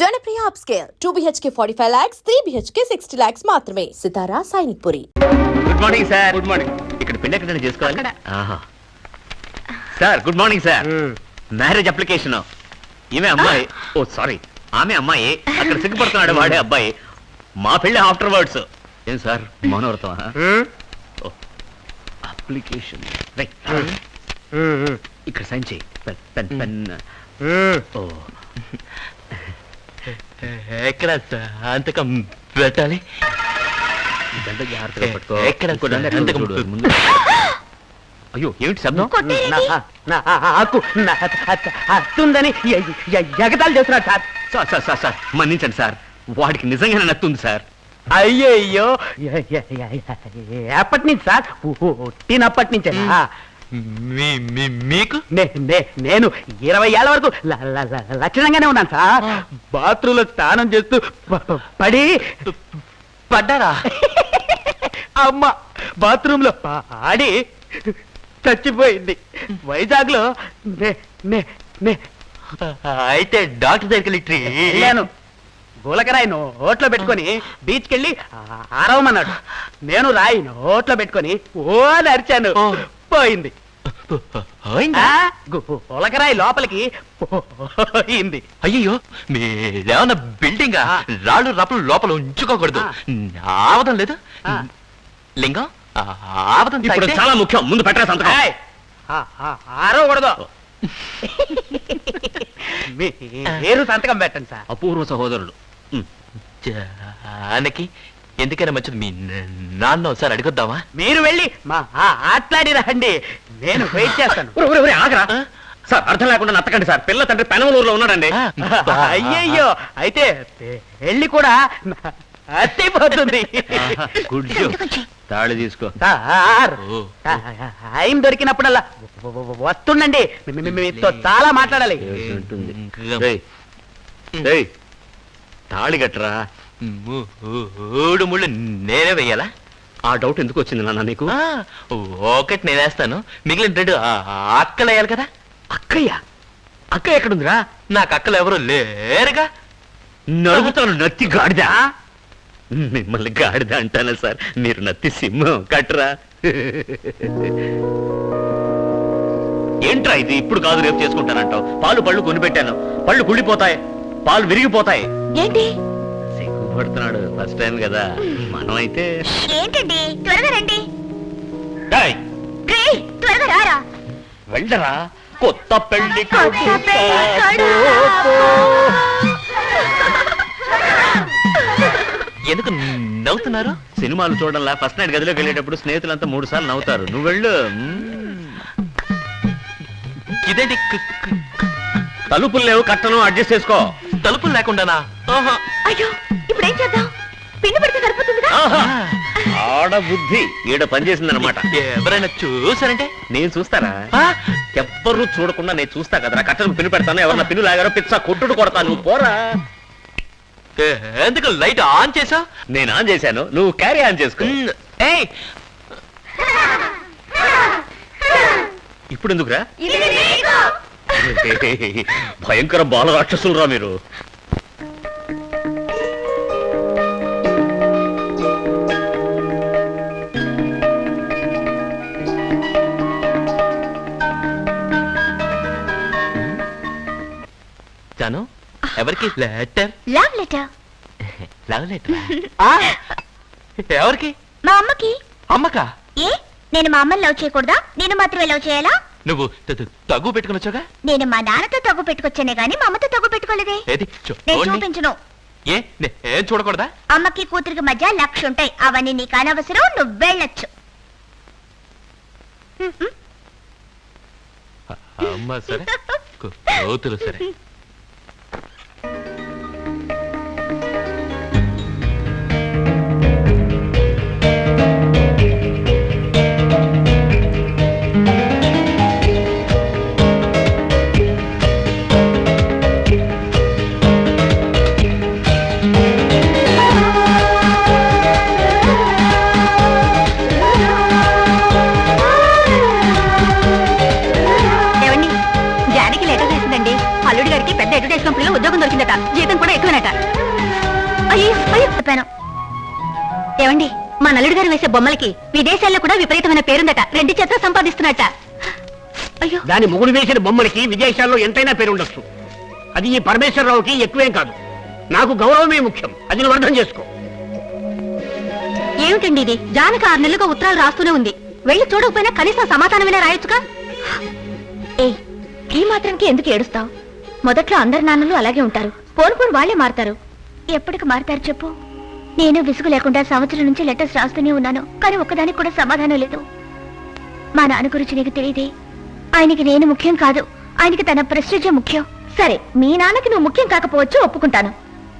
Janapriya upscale 2 BHK 45 lakhs, 3 BHK 60 lakhs మాత్రమే. Sitara Sainikpuri. Good morning sir. Good morning. ఇక్కడ పిండి ఎక్కడ చేసుకోవాలి? Sir good morning sir. Marriage application. ఈమె అమ్మాయి, ఓ సారీ, ఆమె అమ్మాయి. అక్కడ సిగ్గుపడుతున్నాడు వాడే అబ్బాయి. మా పెళ్ళి ఆఫ్టర్ వర్డ్స్. ఏం సార్ మౌనవ్రతం? అప్లికేషన్ ఇక్కడ సైన్ చేయి. Pen pen. ఓ ఎక్కడ అంతకం పెట్టాలి? జాగ్రత్తగా పట్టుకో. ఎక్కడ ముందు. అయ్యో ఏమిటి శబ్దం? నత్తుందని ఎగతాలు చేస్తున్నాడు sir. Sir sir sir sir మన్నించండి సార్, వాడికి నిజంగానే నత్తుంది సార్. అయ్యో ఎప్పటి నుంచి సార్? పుట్టినప్పటి నుంచే. మీకు నేను 20 ఏళ్ల వరకు లక్షణంగానే ఉన్నాను సార్. బాత్రూంలో స్నానం చేస్తూ పడి పడ్డారా? అమ్మ బాత్రూమ్ లో పాడి చచ్చిపోయింది. వైజాగ్ లో అయితే డాక్టర్ దగ్గరికి వెళ్ళాను. గులకరాయి నోట్లో పెట్టుకొని బీచ్కి వెళ్ళి ఆరవమన్నాడు. నేను రాయి నోట్లో పెట్టుకొని ఓ నరిచాను, పోయింది. గులకరాయి లోపలికి పోయింది. అయ్యో మీరేమన్నా బిల్డింగ్ రాళ్ళు రప్పలు లోపల ఉంచుకోకూడదు. ఆవదం లేదు లింగం, ఆవదం ఇప్పుడు చాలా ముఖ్యం. ముందు పెట్టరా సంతకం. ఆరవకూడదు. మీరు సంతకం పెట్టండి సార్. అపూర్వ సహోదరుడు. జానకి ఎందుకైనా మంచిది మీ నాన్న ఒకసారి అడిగొద్దామా? మీరు వెళ్ళి ఆట్లాడి రండి, నేను వెయిట్ చేస్తాను. ఆగరా సార్, అర్థం లేకుండా నత్తకండి సార్. పిల్ల తండ్రి పెనమలూరులో ఉన్నాడండి. అయ్యయ్యో, అయితే పెళ్లి కూడా అత్తిపోతుంది. తాళి తీసుకో సార్. టైం దొరికినప్పుడల్లా వస్తుండండి, మీతో చాలా మాట్లాడాలి. తాళి కట్టరా. మూడు ముళ్ళు నేనే వెయ్యాలా? ఆ డౌట్ ఎందుకు వచ్చింది నాన్న నీకు? ఒకటి నేనేస్తాను, మిగిలిన రెండు అక్కలు వేయాలి కదా. అక్కయ్య? అక్క ఎక్కడుందిరా? నాకు అక్కలు ఎవరు లేరుగా. నడుగుతాను నత్తి గాడిద. మిమ్మల్ని గాడిద అంటానా సార్? మీరు నత్తి సింహం. కట్టరా. ఏంట్రా ఇది? ఇప్పుడు కాదు రేపు చేసుకుంటానంటావు. పాలు పళ్ళు కొని పెట్టాను, పళ్ళు కుళ్ళిపోతాయి, పాలు విరిగిపోతాయి. ఏంటి సిగ్గుపడుతున్నాడు, ఫస్ట్ టైం కదా. మనం అయితే ఏంటండి, త్వరగా రండి. డేయ్, త్వరగా రారా. వెళ్ళరా. కొత్త పెళ్లి ఎందుకు నవ్వుతున్నారు? సినిమాలు చూడంలా ఫస్ట్ నైట్ గదిలోకి వెళ్ళేటప్పుడు స్నేహితులంతా 3 సార్లు నవ్వుతారు. నువ్వు వెళ్ళు. ఇదేంటి తలుపులు లేవు, కట్టను అడ్జస్ట్ చేసుకో. తలుపులు లేకుండానా? అయ్యో, ఇప్పుడేం చేద్దాం? పిండి పెడితే సరిపోతుందిగా. ఆడ బుద్ధి ఈడ పనిచేసిందనమాట. ఎవరైనా చూసారంటే? నేను చూస్తారా? ఎవ్వరూ చూడకుండా నేను చూస్తా కదరా. కట్టను పిన్ను పెడతాను, ఎవరన్నా పిన్ను లాగారో పిచ్చా కొట్టుడు కొడతాను. నువ్వు పోరా. ఎందుకు లైట్ ఆన్ చేసా? నేను ఆన్ చేశాను, నువ్వు క్యారీ ఆన్ చేసుకో. ఇప్పుడు ఎందుకురా? భయంకర బాల రాక్షసులు రా మీరు. జాను, ఎవరికి letter? Love letter. Love letter ఎవరికి? మా అమ్మకి. అమ్మకా? ఏ, నేను మా అమ్మని లవ్ చేయకూడదా? నేను మాత్రమే లవ్ చేయాలా? నువ్వు తగ్గు పెట్టుకుని వచ్చాగా? నేను మా నాన్నతో తగ్గు పెట్టుకొచ్చానే గానీ మా అమ్మతో తగ్గు పెట్టుకోలేదే. ఏది నేను చూపించను. ఏం చూడకూడదా? అమ్మకి కూతురికి మధ్య 1,00,000 ఉంటాయి. అవన్నీ నీకు అనవసరం, నువ్వు వెళ్ళొచ్చు. అమ్మ సరే, కూతురు సరే. ఉద్యోగం దొరికిందట, జీతం కూడా ఎక్కువనట. అయ్యో అయ్యో చెప్పాను. ఏమండి, మా నల్లుడు గారు వేసే బొమ్మలకి విదేశాల్లో కూడా విపరీతమైన పేరుందట, 2 చేతులు సంపాదిస్తున్నట్ట. అయ్యో, దాని మొగుడు వేసిన బొమ్మలకి విదేశాల్లో ఎంతైనా పేరు ఉండొచ్చు. అది ఈ పరమేశ్వరరావుకి ఎక్కువేం కాదు. నాకు గౌరవమే ముఖ్యం, అది నువ్వు అర్థం చేసుకో. ఏమిటండి ఇది? జానకి 6 నెలలుగా ఉత్తరాలు రాస్తూనే ఉంది. వెళ్ళి చూడకపోయినా కనీసం సమాధానమైనా రాయొచ్చుగా. ఏయ్, ఈ మాత్రంకి ఎందుకు ఏడుస్తావు? మొదట్లో అందరి నాన్నలు అలాగే ఉంటారు, పోను వాళ్లే మారుతారు. ఎప్పటికి మారుతారు చెప్పు? నేను విసుగు లేకుండా సంవత్సరం నుంచి లెటర్స్ రాస్తూనే ఉన్నాను, కానీ ఒక్కదానికి కూడా సమాధానం లేదు. మా నాన్న గురించి నీకు తెలియదే. ఆయనకి నేను ముఖ్యం కాదు, ఆయనకి తన ప్రెస్టీజే ముఖ్యం. సరే, మీ నాన్నకి నువ్వు ముఖ్యం కాకపోవచ్చు, ఒప్పుకుంటాను.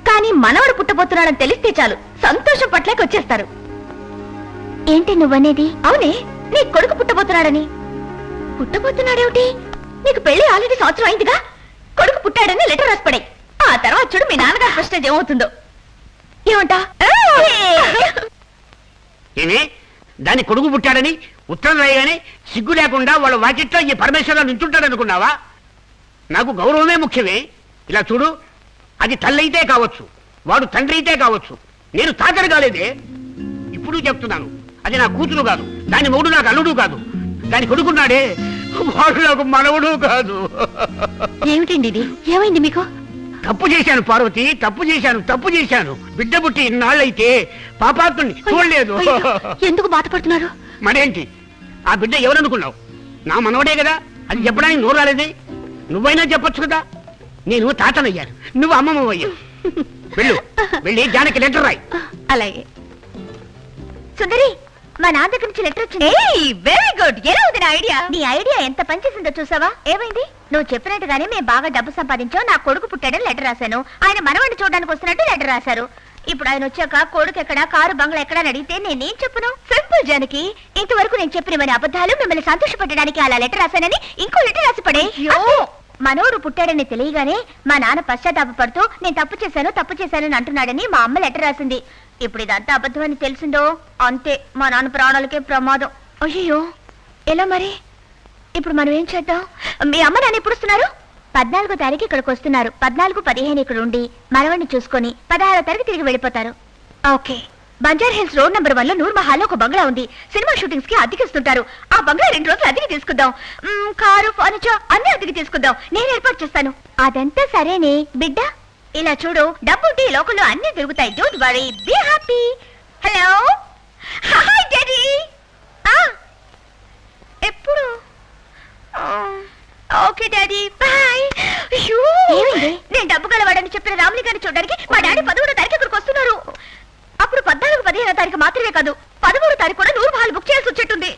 కానీ మనవడు పుట్టబోతున్నాడని తెలిస్తే చాలు, సంతోషం పట్లకి వచ్చేస్తారు. ఏంటి నువ్వనేది? అవునే, నీ కొడుకు పుట్టబోతున్నాడని. పుట్టబోతున్నాడేమిటి? నీకు పెళ్లి ఆల్రెడీ సంవత్సరం అయిందిగా. కొడుకు పుట్టాడని లెటర్ రాసి పడే. ఆ తర్వాత చూడు మీ నాన్నగారి ప్రశ్న ఏమవుతుందో. ఏమంటా? ఏమి దాని కొడుకు పుట్టాడని ఉత్తరం రాయగానే సిగ్గు లేకుండా వాళ్ళ వాకిట్లో ఈ పరమేశ్వరరావు నించుంటాడనుకున్నావా? నాకు గౌరవమే ముఖ్యమే. ఇలా చూడు, అది తల్లైతే కావచ్చు, వాడు తండ్రి అయితే కావచ్చు, నేను తాతరు కాలేదే. ఇప్పుడు చెప్తున్నాను, అది నా కూతురు కాదు, దాని మొగుడు నాకు అల్లుడు కాదు. దాని కొడుకున్నాడే, వాడు నాకు మనవడు కాదు. ఏమిటండి ఇది? ఏమైంది మీకు? తప్పు చేశాను పార్వతి, తప్పు చేశాను. బిడ్డ పుట్టి ఇన్నాళ్ళైతే పాపాత్ముని చూడలేదు. ఎందుకు బాధపడుతున్నారు? మరేంటి, ఆ బిడ్డ ఎవరనుకున్నావు? నా మనవడే కదా, అది చెప్పడానికి నోరు రాలేదే. నువ్వైనా చెప్పొచ్చు కదా. నేను తాతనయ్యాను, నువ్వు అమ్మమ్మ అయ్యావు. వెళ్ళి జానకి లెటర్ రాయి. అలాగే. సుందరి, మా నాన్న దగ్గర నుంచి లెటర్ వచ్చింది. Very good. ఎలా ఉంది నా ఐడియా? నీ ఐడియా ఎంత పనిచేసిందో చూసావా? ఏమైంది? నువ్వు చెప్పినట్టుగానే మేము బాగా డబ్బు సంపాదించాం, నా కొడుకు పుట్టాడని లెటర్ రాశాను. ఆయన మనవాడిని చూడడానికి వస్తున్నట్టు లెటర్ రాశారు. ఇప్పుడు ఆయన వచ్చాక కొడుకు ఎక్కడా, కారు బంగ్లా ఎక్కడా అని అడిగితే నేనేం చెప్పును? సింపుల్ జానకి, ఇంతవరకు నేను చెప్పిన అబద్ధాలు మిమ్మల్ని సంతోషపెట్టడానికి అలా లెటర్ రాశానని ఇంకో లెటర్ రాసి పడే. మనోడు పుట్టాడని తెలియగానే మా నాన్న పశ్చాత్తాపడుతూ నేను తప్పు చేశానని అంటున్నాడని మా అమ్మ లెటర్ రాసింది. ఇప్పుడు ఇదంతా అబద్ధమని తెలిసిందో అంతే, మా నాన్న ప్రాణాలకే ప్రమాదం. అయ్యో, ఎలా మరి? ఇప్పుడు మనం ఏం చేద్దాం? మీ అమ్మ నాన్న ఎప్పుడు వస్తున్నారు? 14వ తారీఖు ఇక్కడికి వస్తున్నారు. 14, 15 ఇక్కడ ఉండి మనవాడిని చూసుకొని 16వ తారీఖు తిరిగి వెళ్ళిపోతారు. Okay. బంజార్ hills road number 1లో Noor మహల్లో ఒక బంగ్లా ఉంది. సినిమా షూటింగ్స్ కి అద్దెకిస్తుంటారు. ఆ బంగ్లా 2 రోజులు అద్దెకి తీసుకుందాం. కారు, ఫర్నిచర్ అన్ని అద్దెకి తీసుకుందాం. నేను ఏర్పాటు చేస్తాను. అదంతా సరేనే బిడ్డ. ఇలా చూడు, డబ్బు ఉంటే ఈ లోకంలో అన్ని తిరుగుతాయి. Don't worry, be happy. Hello, hi daddy. ఎప్పుడు? Okay daddy, bye. నేను డబ్బు గలవాడని చెప్పిన రాముని గారిని చూడడానికి మా డాడీ 11వ తారీఖు ఇక్కడికి వస్తున్నారు. అప్పుడు 14, 15వ తారీఖు మాత్రమే కాదు, 13వ తారీఖు కూడా నూరు మహల్ బుక్ చేయాల్సి వచ్చేట్టుంది.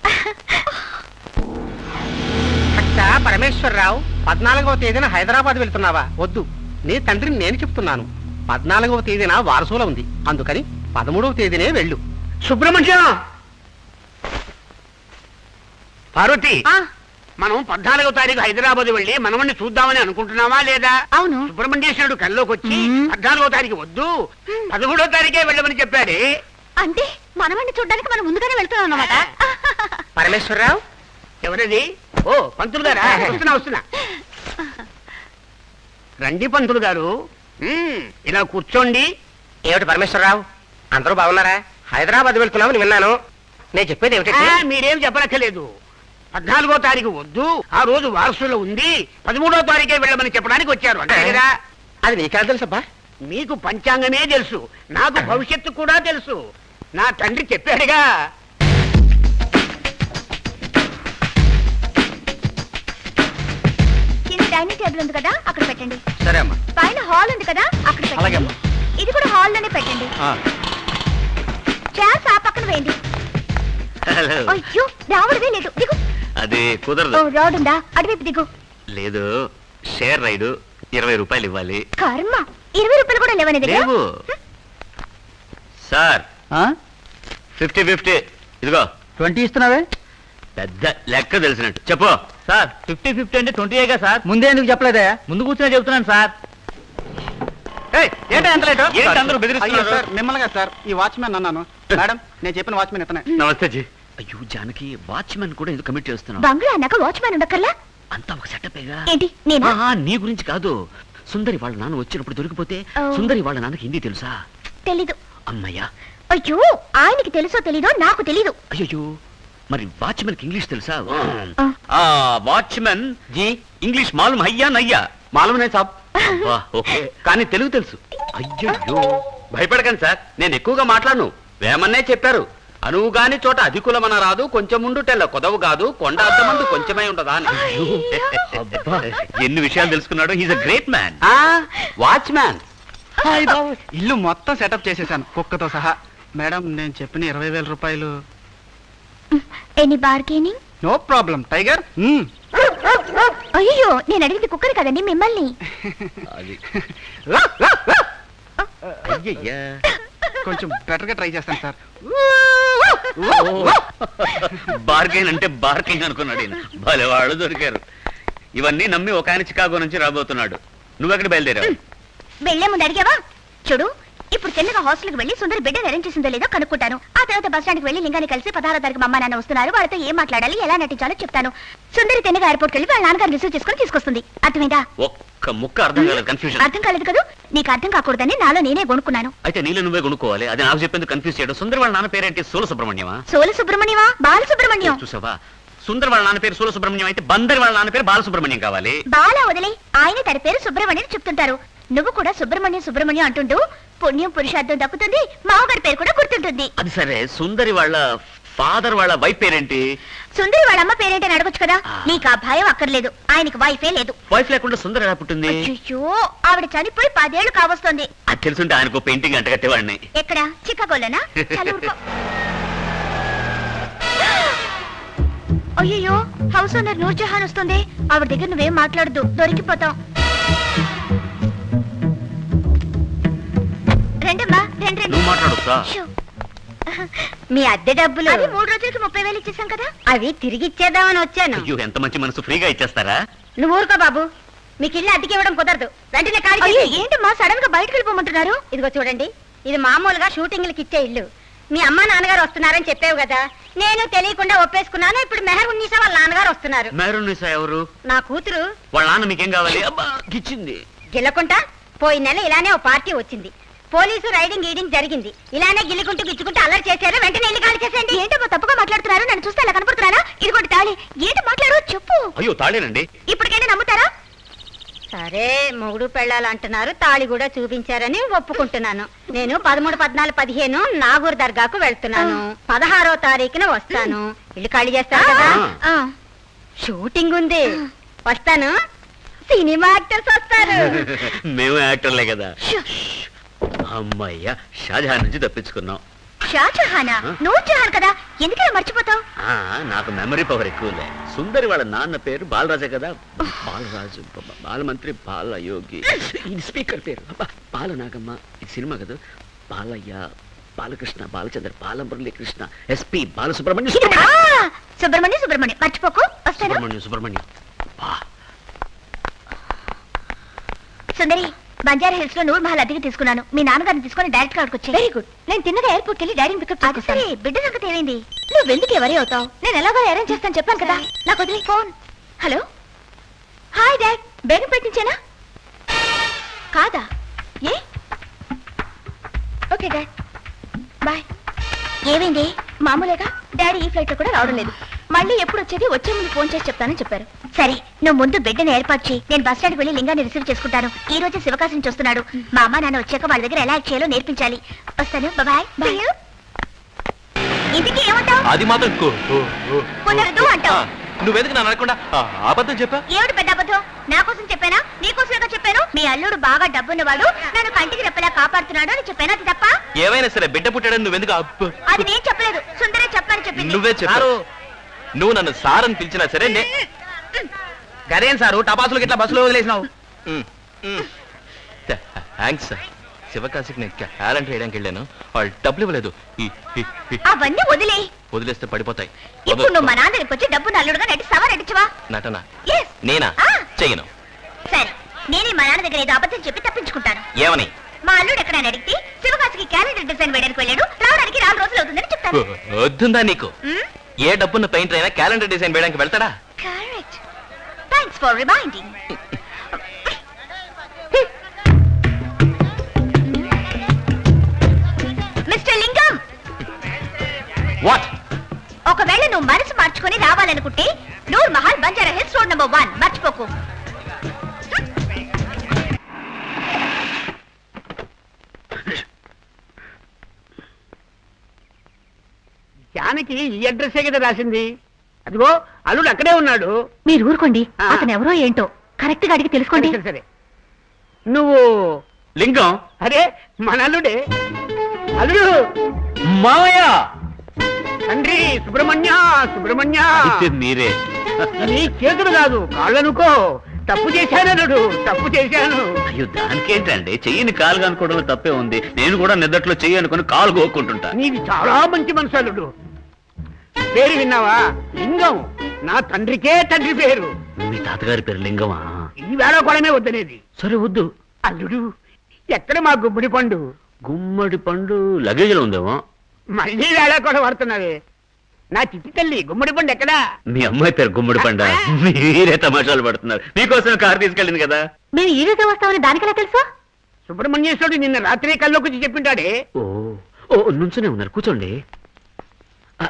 పరమేశ్వరరావు, 14వ తేదీన హైదరాబాద్ వెళ్తున్నావా? వద్దు, నీ తండ్రిని నేను చెప్తున్నాను. 14వ తేదీన వారసుల ఉంది, అందుకని 13వ తేదీనే వెళ్ళు. సుబ్రహ్మణ్యం, పార్వతి, మనం 14వ తారీఖు హైదరాబాద్ వెళ్ళి మనమని చూద్దామని అనుకుంటున్నావా లేదా? అవును. సుబ్రహ్మణ్యేశ్వరుడు కల్లోకి వచ్చి 14వ తారీఖు వద్దు, 13వ తారీఖే వెళ్ళమని చెప్పాడే. అంటే మనమని చూడడానికి మనం ముందుగానే వెళ్తున్నాం అన్నమాట. పరమేశ్వరరావు, ఎవరది? ఓ, పంతులు గారా? వస్తున్నా. రండి పంతులు గారు, ఇలా కూర్చోండి. ఏమిటి పరమేశ్వరరావు, అందరూ బాగున్నారా? హైదరాబాద్ వెళ్తున్నామని విన్నాను. నేను చెప్పేది ఏమిటంటే, మీరేం చెప్పనక్కర్లేదు. 14వ తారీఖు వద్దు, ఆ రోజు వారసులో ఉంది, 13వ తారీఖే వెళ్ళమని చెప్పడానికి వచ్చారు అంటే కదా. అది నీకెలా తెలుసబ్బా? మీకు పంచాంగమే తెలుసు, నాకు భవిష్యత్తు కూడా తెలుసు. నా తండ్రి చెప్పాడుగా. డైనింగ్ టేబుల్ ఉంది కదా, అక్కడ పెట్టండి. సరే అమ్మా. పైన హాల్ ఉంది కదా, అక్కడ పెట్టండి. ఇది కూడా హాల్ లోనే పెట్టండి. చైర్స్ ఆ పక్కన వేయండి. అయ్యో, రావడమే లేదు, దిగు. అది కుదరదు. రోడ్ ఉందా? అటువైపు దిగు. లేదు, షేర్ రైడ్ 20 రూపాయలు ఇవ్వాలి. కర్మ, 20 రూపాయలు కూడా లేవని దగ్గర. లేవు సార్. 50-50 ఇదిగో. 20 ఇస్తున్నావే? పెద్ద లెక్క తెలిసినట్టు చెప్పు సార్. 50-50 అంటే 20 సార్. ముందే ఎందుకు చెప్పలేదా? ముందు కూర్చొని చెప్తున్నాను సార్. మిమ్మల్ని సార్, ఈ వాచ్మెన్ అన్నాను. మేడం, నేను చెప్పిన వాచ్మెన్ ఇతనే. నమస్తే జీ. అయ్యో జానకి, వాచ్మెన్ కూడా ఎందుకు కమిట్ చేస్తున్నావు? బంగ్లా అన్నాక వాచ్మెన్ ఉండక్కర్లా? అంతా ఒక సెటప్ ఏంటి? నేనా? నీ గురించి కాదు, సుందరి వాళ్ళ నాన్న వచ్చినప్పుడు దొరికిపోతే ఓ. సుందరి వాళ్ళ నాన్నకి హిందీ తెలుసా? తెలీదు. అమ్మయ్యా. అయ్యో, ఆయనకి తెలుసో తెలీదో నాకు తెలీదు. అయ్యో, మరి వాచ్మెన్ కి ఇంగ్లీష్ తెలుసా? ఆ. ఆ వాచ్మెన్ జీ ఇంగ్లీష్ మాలూమ్ హయ్యా నయ్యా? మాలూమ్ నే సాబ్. అబ్బా, ఓకే, కానీ తెలుగు తెలుసు. అయ్యో, భయపడకండి సార్, నేను ఎక్కువగా మాట్లాడను. వేమన్నే చెప్పారు, అనువుగాని చోట అధికులమన రాదు, కొంచెం ఉండు తెల్ల కొదవు కాదు, కొండ అద్దమందు కొంచెమై ఉండదా అని. అబ్బా, ఎన్ని విషయాలు తెలుసుకున్నాడు. He's a great man. Watchman. ఇల్లు మొత్తం సెటప్ చేసేసాను కుక్కతో సహా. మేడం, నేను చెప్పిన 20,000 రూపాయలు. Any bargaining? No problem tiger. అయ్యో, నేను అడిగింది కుక్కని కదండి, మిమ్మల్ని. అది అయ్యయ్యా. కొంచెం బెటర్ గా ట్రై చేస్తాను సార్. బార్గెన్ అంటే బార్గెన్ అనుకున్నాడు ఈయన. భలే వాళ్ళు దొరికారు. ఇవన్నీ నమ్మి ఒక ఆయన చికాగో నుంచి రాబోతున్నాడు. నువ్వెక్కడ బయలుదేరావు? వెళ్లే ముందు అడిగావా? చూడు, ఇప్పుడు చిన్నగా హాస్టల్కి వెళ్ళి సుందరి బిడ్డను అరేంజ్ చేసిందో లేదో కనుక్కుంటాను. ఆ తర్వాత బస్ స్టాండ్కి వెళ్ళి లింగాన్ని కలిసి 16వ తారీఖు మా అమ్మ నాన్న వస్తున్నారు, వాళ్ళతో ఏం మాట్లాడాలి, ఎలా నటించాలో చెప్తాను. సుందరి తెన్నగా ఎయిర్పోర్ట్కి వెళ్ళి వాళ్ళ నాన్నగారు రిసీవ్ చేసుకుని తీసుకొస్తుంది. అర్థమైందా? ఒక్క ముక్క అర్థం కాలేదు. కన్ఫ్యూజన్. అర్థం కాలేదు కదా? నీకు అర్థం కాకూడదని నాలో నేనే కొనుక్కున్నాను. అయితే నీళ్ళు నువ్వే కొనుక్కోవాలి. అది నాకు చెప్పేందుకు కన్ఫ్యూజ్ చేయడం. సుందర్ వాళ్ళ నాన్న పేరేంటి? సోల సుబ్రహ్మణ్యమా? సోల సుబ్రహ్మణ్యమా? బాల సుబ్రహ్మణ్యం. చూసావా, సుందర్ వాళ్ళ నాన్న పేరు సోల సుబ్రహ్మణ్యం అయితే బందరి వాళ్ళ నాన్న పేరు బాలసుబ్రహ్మణ్యం కావాలి. బాల వదిలే, ఆయన తన పేరు సుబ్రహ్మణ్యం చెప్తుంటారు. నువ్వు కూడా సుబ్రహ్మణ్యం సుబ్రహ్మణ్యం అంటుంటూ పుణ్యం పురుషార్థం దక్కుతుంది, మామగారి పేరు కూడా గుర్తుంటుంది. అది సరే, సుందరి వాళ్ళ ఫాదర్ వాళ్ళ వైఫ్ పేరేంటి? సుందరి వాళ్ళ అమ్మ పేరేంటని అడగొచ్చు కదా. నీకు ఆ భయం అక్కర్లేదు, ఆయనకి వైఫే లేదు. వైఫ్ లేకుండా సుందరి ఎలా పుట్టింది? అయ్యో, ఆవిడ చనిపోయి 10 ఏళ్లు కావస్తుంది. అది తెలుసుంటే ఆయనకు పెయింటింగ్ అంటగట్టేవాడిని. ఎక్కడ? చికాగోలోనా? చాలా ఊరుకో. అయ్యో, హౌస్ ఓనర్ నూర్జహాన్ వస్తుంది. ఆవిడ దగ్గర నువ్వేం మాట్లాడద్దు, దొరికిపోతాం. రండమ్మా, రండి రండి. నువ్వు మాట్లాడుతా. షూ. మీ అద్దె డబ్బులు అది 3 రోజులకి 30,000 ఇచ్చేసాం కదా, అవి తిరిగి ఇచ్చేద్దామని వచ్చాను. అయ్యో, ఎంత మంచి మనసు, ఫ్రీగా ఇచ్చేస్తారా? నువ్వు ఊరుకో బాబు, మీకు ఇల్లు అద్దెకి ఇవ్వడం కుదరదు. వెంటనే ఖాళీ చేసి. ఏంటమ్మా సడన్ గా బయటకు వెళ్ళిపోమంటున్నారు? ఇదిగో చూడండి, ఇది మామూలుగా షూటింగ్లకి ఇచ్చే ఇల్లు. మీ అమ్మ నాన్నగారు వస్తున్నారని చెప్పావు కదా, నేను తెలియకుండా ఒప్పేసుకున్నాను. ఇప్పుడు మెహర్ ఉన్నీసా వాళ్ళ నాన్నగారు వస్తున్నారు. మేరునిసా ఎవరు? నా కూతురు. వాళ్ళ నాన్న మీకేం కావాలి? అబ్బా, గిచ్చింది. గిల్లకుంటా పోయిన నెల ఇలానే ఓ పార్టీ వచ్చింది. పోలీసు రైడింగ్ గీడింగ్ జరిగింది. ఇలానే గిల్లుకుంటూ గిచ్చుకుంటూ అల్లరి చేశారు. వెంటనే ఇల్లు ఖాళీ చేసేయండి. ఏంటో తప్పుగా మాట్లాడుతున్నారు, నన్ను చూస్తే ఇలా కనపడుతున్నారా? ఇది కూడా తాళి. ఏంటి మాట్లాడు, చెప్పు. అయ్యో, తాళేనండి. ఇప్పటికైనా నమ్ముతారా? సరే, మొగుడు పెళ్ళాలు అంటున్నారు, తాళి కూడా చూపించారని ఒప్పుకుంటున్నాను. నేను 13, 14, 15 నాగూర్ దర్గాకు వెళ్తున్నాను. 16వ తారీఖున వస్తాను. ఇల్లు ఖాళీ చేస్తారు కదా. షూటింగ్ ఉంది, వస్తాను. సినిమా యాక్టర్స్ వస్తారు. మేము యాక్టర్లే కదా. అమ్మయ్యా, షాజహాన్ నుంచి తప్పించుకున్నాం. షాజహానా? నూర్జహాన్ కదా, ఎందుకలా మర్చిపోతావు? నాకు మెమరీ పవర్ ఎక్కువలే. సుందరి వాళ్ళ నాన్న పేరు బాలరాజే కదా. బాలరాజు, బాలమంత్రి, బాలయోగి. ఇది స్పీకర్ పేరు. బాలనాగమ్మ. ఇది సినిమా కదా. బాలయ్య, బాలకృష్ణ, బాలచంద్ర, బాలమురళీకృష్ణ, ఎస్పి బాలసుబ్రహ్మణ్యం. సుబ్రహ్మణ్యం మర్చిపోకు. వస్తాను. సుబ్రహ్మణ్యం. సుందరి, బంజారా హిల్స్ లో నూర్ మహల్ అద్దెకి తీసుకున్నాను. మీ నాన్నగారిని తీసుకుని డైరెక్ట్ గా వచ్చి. Very good. నేను తిన్నగా ఎయిర్పోర్ట్ వెళ్ళి డాడీని పికప్ చేస్తాను. సరే, బిడ్డ సంగతి ఏమైంది? నువ్వు ఎందుకు ఎవరి అవుతావు? నేను ఎలాగో అరేంజ్ చేస్తాను చెప్పాను కదా. నాకు వదిలే ఫోన్. Hello, hi dad. బేగం పెట్టించానా? కాదా? ఏ? Okay dad, bye. ఏమైంది? మామూలేగా. డాడీ ఈ ఫ్లైట్ లో కూడా రావడం లేదు. మళ్ళీ ఎప్పుడు వచ్చేది? వచ్చే ముందు ఫోన్ చేసి చెప్తానని చెప్పారు. సరే, నువ్వు ముందు బిడ్డను ఏర్పాటు చేయి. నేను బస్ స్టాండ్కి వెళ్ళి లింగాన్ని రిసీవ్ చేసుకుంటాను. ఈ రోజు శివకాశి నుంచి వస్తున్నాడు. మా అమ్మ నాన్న వచ్చాక వాళ్ళ దగ్గర ఎలా యాక్ట్ చేయాలో నేర్పించాలి. వస్తాను. బాయ్. ఇంటికి ఏమంటావు? అది మాత్రం కుదరదు అంటావు. నువ్వెందుకు నన్ను అనకుండా అబద్ధం చెప్పా? ఏమిటి పెద్ద అబద్ధం? నా కోసం చెప్పానా, నీకోసమేగా చెప్పాను. మీ అల్లుడు బాగా డబ్బున్నవాడు, నన్ను కంటికి రెప్పలా కాపాడుతున్నాడు అని చెప్పాను. అది తప్ప? ఏమైనా సరే, బిడ్డ పుట్టాడని నువ్వెందుకు అది నేను చెప్పలేదు, సుందరే చెప్పని చెప్పింది. నువ్వే చెప్పారు. నువ్వు నన్ను సార్ అని పిలిచినా సరే గదేం సారు టపాసులు ఇట్లా బస్సులో వదిలేసినావు? Thanks sir. శివకాశికి నేను క్యాలెంట్ వేయడానికి వెళ్ళాను, వాళ్ళు డబ్బులు ఇవ్వలేదు. అవన్నీ వదిలేస్తే పడిపోతాయి. ఇప్పుడు నువ్వు మా నాన్న దగ్గరికి వచ్చి డబ్బు నల్లుడుగా నటిస్తావా, నటించవా? నటనా? నేనా? చెయ్యను. సరే, నేనే మా నాన్న దగ్గర ఏదో అబద్ధం చెప్పి తప్పించుకుంటాను. ఏమని? మా అల్లుడు ఎక్కడ అడిగితే శివకాశికి క్యాలెండర్ డిజైన్ వేయడానికి వెళ్ళాడు, రావడానికి 4 రోజులు అవుతుందని చెప్తాను. వద్దుందా నీకు? ఏ డబ్బున్న పెయింటర్ అయినా క్యాలెండర్ డిజైన్ వేయడానికి వెళ్తాడా? కరెక్ట్. Thanks for reminding. రావాలనుకుంటే నూర్ మహల్ బంజారా హిల్స్ రోడ్ నంబర్ 1 మర్చిపోకు. జానకి ఈ అడ్రస్సే కదా రాసింది. అదిగో అల్లుడు అక్కడే ఉన్నాడు. మీరు ఊరుకోండి, ఆ. అతను ఎవరో ఏంటో కరెక్ట్ గా అడిగి తెలుసుకోండి. సరే సరే నువ్వు లింగం అరే మన అల్లుడే. అల్లుడు మావయ్య తండ్రి సుబ్రహ్మణ్య సుబ్రహ్మణ్య. అయితే మీరే. నీ చేతులు కాదు కాళ్ళనుకో. తప్పు చేశాను అల్లుడు, తప్పు చేశాను. అయ్యో దానికేంటండి, చెయ్యని కాలు అనుకోవడంలో తప్పే ఉంది. నేను కూడా నిద్దట్లో చెయ్యి అనుకుని కాలు కోక్కుంటుంటా. నీది చాలా మంచి మనసు అల్లుడు. పేరు విన్నావా? లింగం. నా తండ్రికే తండ్రి పేరు. మీ తాతగారి పేరు లింగమా? ఈ వేళ కొడమే వద్దనేది. సరే వద్దు. అల్లుడు ఎక్కడ మా గుమ్మడి పండు? గుమ్మడి పండు లగేజ్లో ఉందేమో. మళ్ళీ వేళ కూడా పడుతున్నావే. నా చిట్టి తల్లి గుమ్మడి పండు ఎక్కడా? మీ అమ్మాయి పేరు గుమ్మడి పండ. మీరే తమాషాలు పడుతున్నారు. మీకోసం కారు తీసుకెళ్ళింది కదా. మేము ఈ రోజు వస్తామని దానికెలా తెలుసు? సుబ్రహ్మణ్యేశ్వరుడు నిన్న రాత్రి కల్లోకి వచ్చి చెప్పింటాడే. ఓ ఓ నుంచునే ఉన్నారు, కూర్చోండి. ఆ,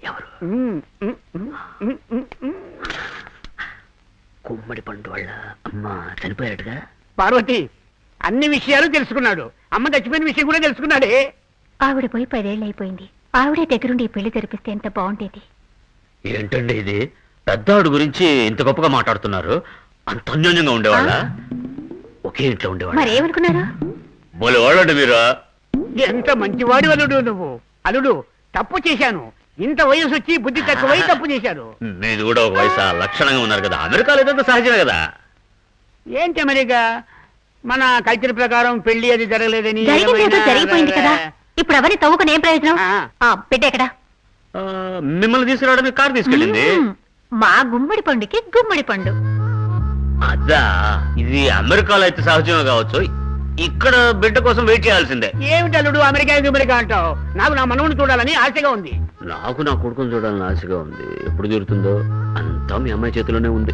ఎవరు? గుమ్మడి పండు వాళ్ళ అమ్మ చనిపోయాడుగా. పార్వతి అన్ని విషయాలు తెలుసుకున్నాడు. అమ్మ చచ్చిపోయిన విషయం కూడా తెలుసుకున్నాడే. ఆవిడ పోయి 10 ఏళ్ళు అయిపోయింది. ఆవిడే దగ్గరుండి ఈ పెళ్లి జరిపిస్తే ఎంత బాగుండేది. ఏంటండి ఇది? పెద్దవాడు గురించి ఇంత గొప్పగా మాట్లాడుతున్నారు. అంత అన్యోన్యంగా ఉండేవాళ్ళ? ఒకే ఇంట్లో ఉండేవాళ్ళ? మరేమనుకున్నారు? బోలే వాళ్ళండి మీరు. ఎంత మంచివాడి అల్లుడు నువ్వు. అల్లుడు తప్పు చేశాను. ఇంత వయసు వచ్చి బుద్ధి తక్కువై తప్పు చేశారు. మీది కూడా ఒక వయసు లక్షణంగా ఉన్నారు కదా. అమెరికాలో ఇదంతా సహజమే కదా. ఏంటి అమెరికా? మన కల్చర్ ప్రకారం పెళ్లి అది జరగలేదని జరిగిందేదో జరిగిపోయింది కదా. ఇప్పుడు అవన్నీ తవ్వుకుని ఏం ప్రయోజనం? బిడ్డ ఎక్కడ? ఆ, మిమ్మల్ని తీసుకురావడానికి కారు తీసుకెళ్ళింది. మా గుమ్మడి పండుకి గుమ్మడి పండు. అదా, ఇది అమెరికాలో అయితే సహజమే కావచ్చు. ఇక్కడ బిడ్డ కోసం వెయిట్ చేయాల్సిందే. ఏమిటి అల్లుడు అమెరికా అంటావు? నాకు నా మనవుని చూడాలని ఆశగా ఉంది. నాకు నా కొడుకుని చూడాలని ఆశగా ఉంది. ఎప్పుడు తీరుతుందో అంతా మీ అమ్మాయి చేతిలోనే ఉంది.